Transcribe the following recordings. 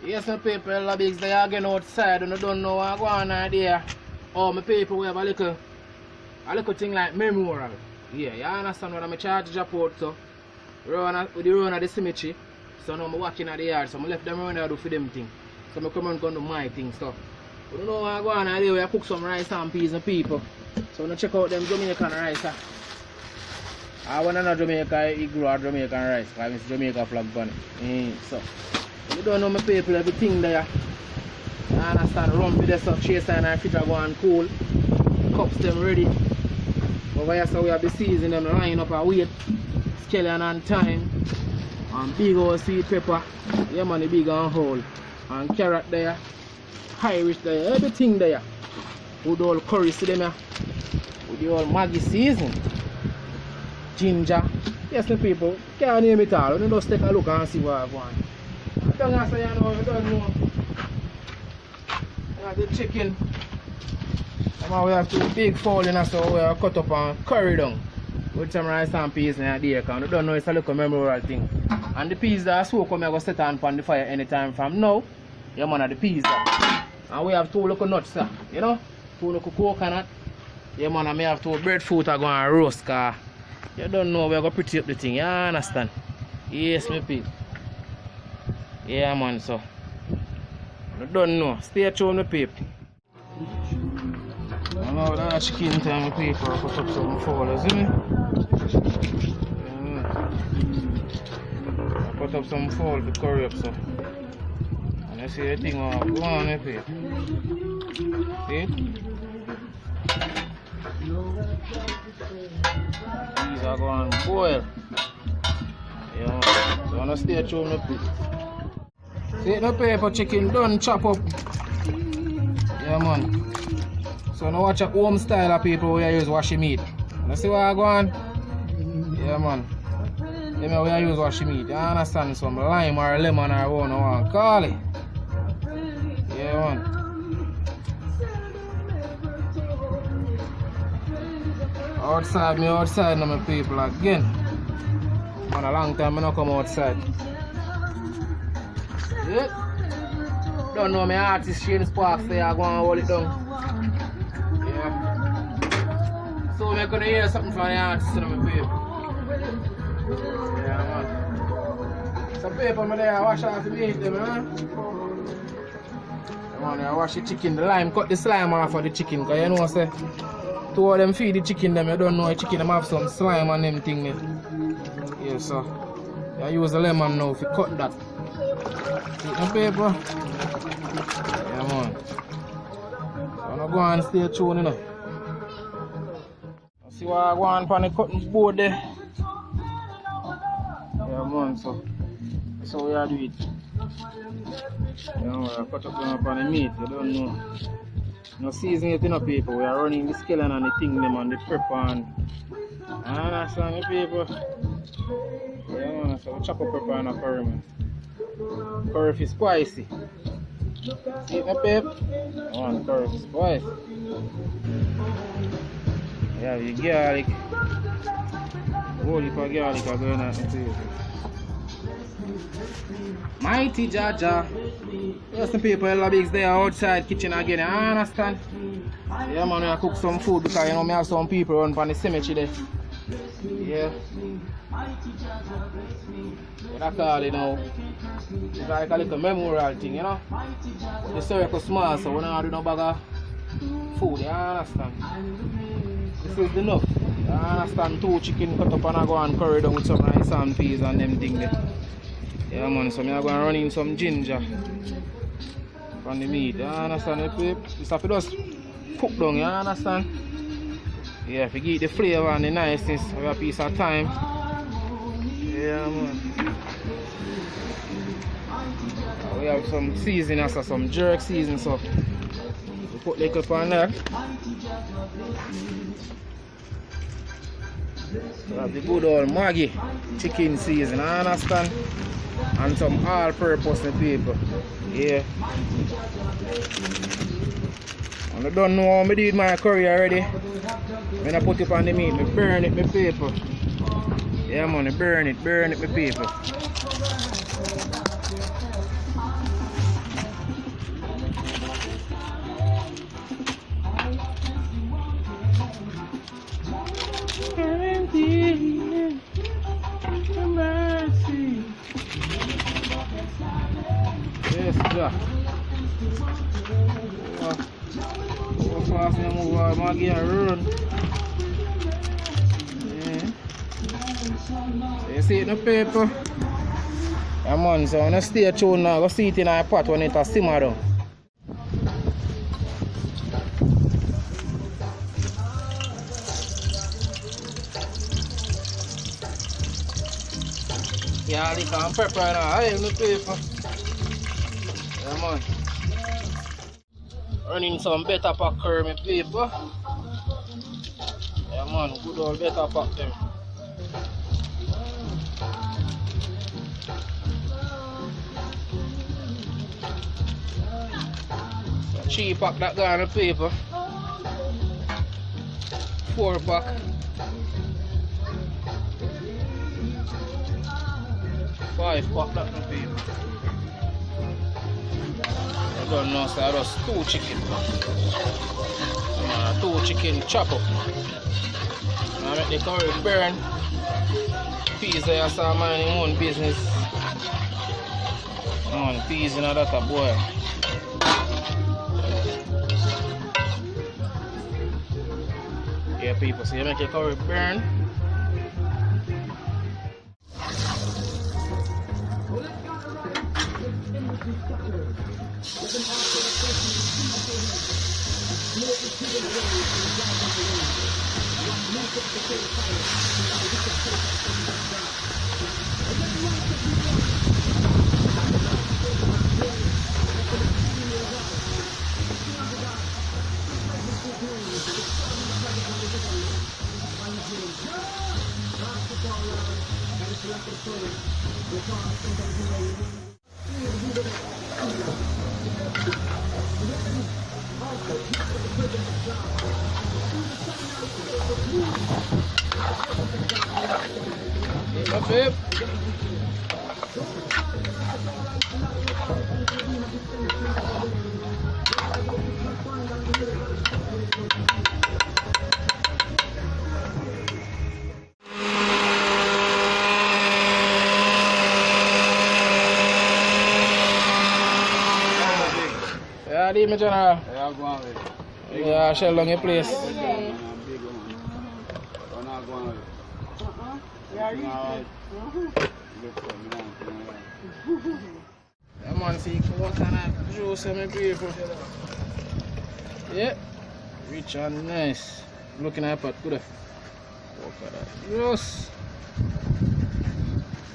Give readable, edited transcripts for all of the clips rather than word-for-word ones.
Yes, my people, the bigs they are getting outside and I don't know what going on there. Oh, my people, we have a little thing like memorial. Yeah, you understand what I'm charge Japort so. With the run of the cemetery. So now I'm walking at the yard, so I left them around there to do for them thing. So I come and go do my thing stuff. We don't know what going on there, we cook some rice and peas and people. So I'm check out them Jamaican rice. I want another Jamaica, he grew out Jamaican rice, because it's Jamaica flag bunny. So you don't know my people, everything there. You understand, rum with the stuff, chase and our fish are going cool. Cups them ready. Over here so we have the season them line up and wait. Scallion and thyme. And big old sweet pepper. Yeah man, the big and whole. And carrot there. Irish there, everything there. With all curry to them here. With the old Maggi season. Ginger. Yes, my people, can't name it all. You just take a look and see what I want. I don't know, you know, you don't know. You have the chicken. And we have two big fowl in us, so we are cut up and curry down. With some rice and peas in there, because you don't know it's a little memorial thing. And the peas that are soaked, I'm going to set on the fire anytime from now. Yeah, man, the peas there. And we have two little nuts, you know, two little coconut. Yeah, man, I may have two breadfruit are going to roast, because you don't know we're going to pretty up the thing, you understand? Yes, my people. Yeah, man, so. You don't know. Stay tuned, my people. I know that chicken time, my people. I'll put up some fowl, isn't it? I'll put up some fowl to curry up, so. And you see the thing, go on, my people. See? These are going to boil. Yeah, so I'm going to stay tuned, my people. See the paper chicken done chop up. Yeah man. So now watch a home style of people we use washi meat. You see what I go on? Yeah man. Yeah, we use washi meat. You understand? Some lime or lemon or what you want call it. Yeah man. Outside now my people again. Man, a long time I don't come outside. Yeah. Don't know my artist Shane Sparks say I go and hold it down. Yeah. So we're gonna hear something from the artist in my paper. Yeah man. Some paper man there I wash off the meat them, man. Yeah, man, I wash the chicken, the lime, cut the slime off of the chicken, cause you know say two of them feed the chicken them, you don't know the chicken them have some slime and them thing there. Yeah, so I use the lemon now to cut that. See the paper? Yeah man. So I'm going to go and stay tuned, you know. See what I go on the cutting board there. Yeah man, so we are doing it. Yeah man, I cut up on the meat, you don't know. No season it in the paper, we are running the scallion and the thing them and the pepper and understand the paper. Yeah man, so we chop up pepper and a curry man. Curry is spicy. See my pep? Oh, curry is spicy. Yeah, the garlic. Holy for garlic are going at the table. Mighty Jaja. There's some people in the bigs there outside kitchen again, you understand? Yeah man, I cook some food because you know I have some people run from the cemetery there. Yeah. What I call it now. It's like a little memorial thing, you know. The circle small, so we don't do no bag of food, you understand? This is enough. You understand? 2 chicken cut up and I go and curry down with some rice and peas and them things there. Yeah man, so I'm going to run in some ginger from the meat, you understand? It's have to just cook down, you understand? Yeah, if you get the flavour and the niceness of a piece of thyme. Yeah man. We have some seasoning, also some jerk seasoning, so we put the cup on there. We have the good old Maggi chicken seasoning, I understand? And some all-purpose people. Yeah. And I don't know how I did my curry already. When I put it on the meat, I burn it, my people. Yeah man, burn it, my people. Yeah. Go fast and move on, Maggie and run. Yeah. So you see it in the paper. Yeah, man, so when you stay tuned now, go see it in a pot when it a simmer down. Yeah, they can pepper now. I have no paper. Yeah, man. Running some better pack curry paper. Yeah, man. Good old better pack them. So 3 pack that guy on paper. 4 pack. 5 pack that on paper. I don't know, so I just 2 chicken. 2 chicken chop up. I make the curry burn. Peas there, so I'm minding my own business. Peas in that a boy. Yeah, people, so you make your curry burn. Babe. Yeah, leave me, General. Yeah, go on with it. Yeah, shell down your place. Yeah, man, see what kind of juice my people. Yeah, rich and nice. Looking at pot, good. Look at that juice.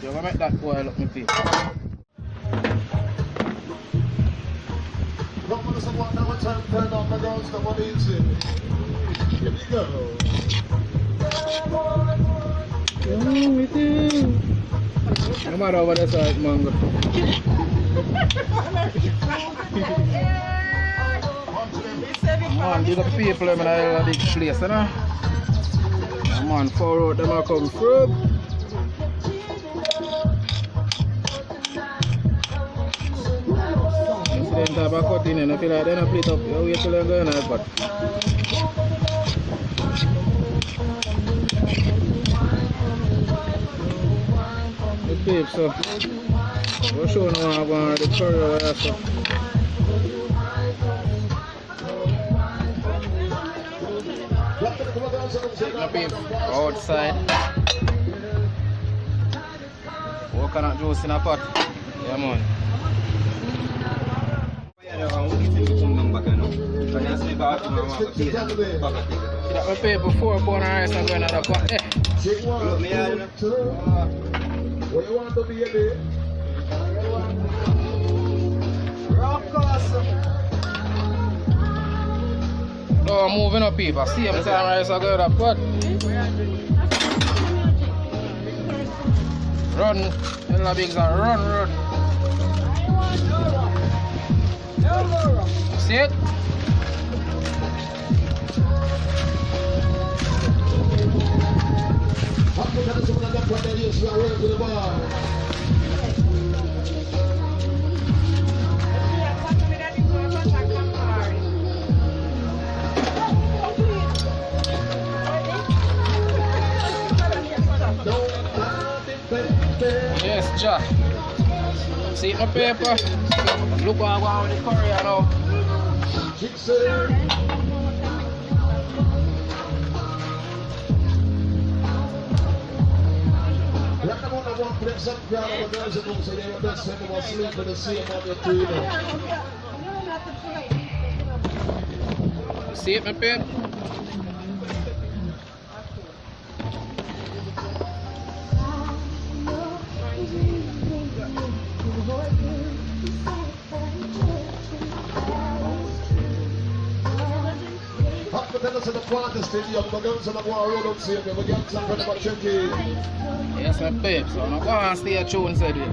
You're gonna make that boil up, my people. Turn off my guns, come on in. Here we go. Come on over the side, mango. Come on, big up people in the big place, you know? Come on, forward them are come through. Incident have a cut in and I feel like they're not split up. You wait till they're going to cut. The so we'll show you now about the curry where so. Outside. Coconut juice in a pot. Yeah, man. That we pay before bone rice and go in another pot. What you want to be here? Oh, moving up people. See him time rice and go in that pot. Run. Little bigs and run. See it? Yes, Jack. See it my paper. Look what I want with the curry, you know. See it, my paper? Yes, my babe, so I'm going to stay tuned, said it.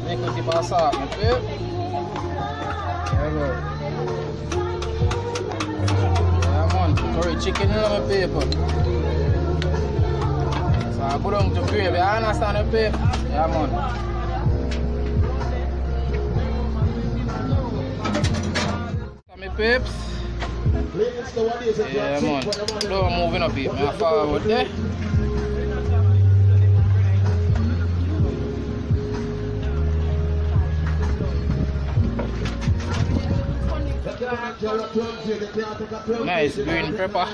Make it pass up, my babe. Yeah, man. Curry chicken in my paper. So I put on to gravy. I understand the paper. Yeah, man. My peeps. Yeah, man. Don't moving up here. I'm forward there. Nice green pepper.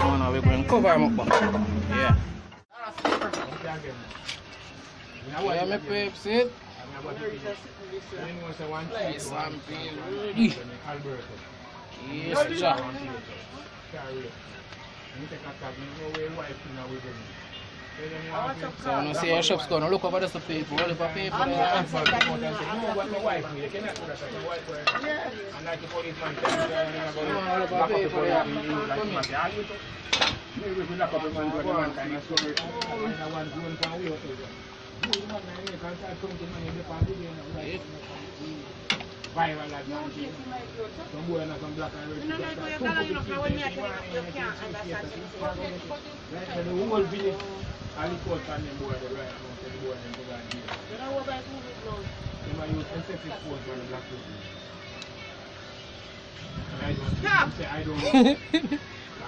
Oh no, we're going to cover them up. Yeah. Yeah, my peeps, it. Yes, I'm ready. Yes, Jack. So, you see your shop's going to look over the paper. What if I pay for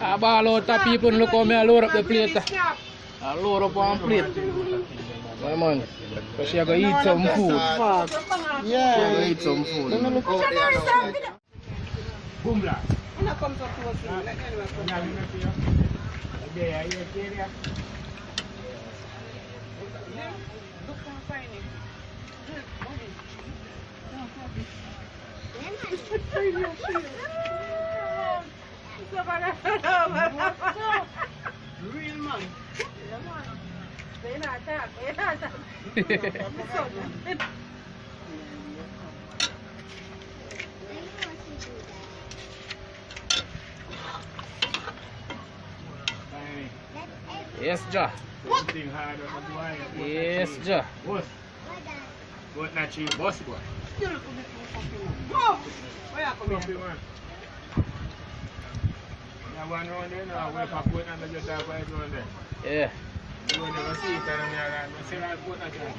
I buy a lot of people and look how me load up the plate. I load up one plate. My man, because she going to eat some food. Yeah. She going to eat some food. Boomla. Real man. They not that. Yes, Ja. Yes, Ja. Boss. What not cheap, boss boy. Where you coming from? One round there now, where I put on the just have right round there. Yeah. You will never see it and I say I put on there.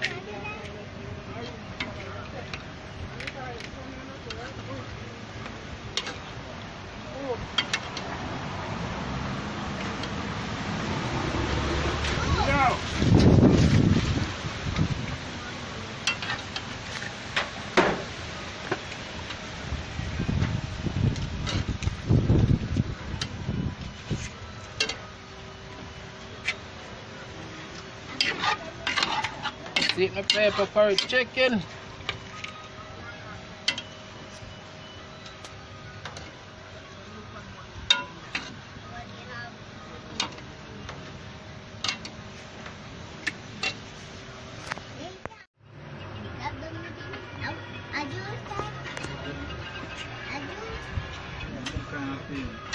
See my pepper curry chicken. Aduh.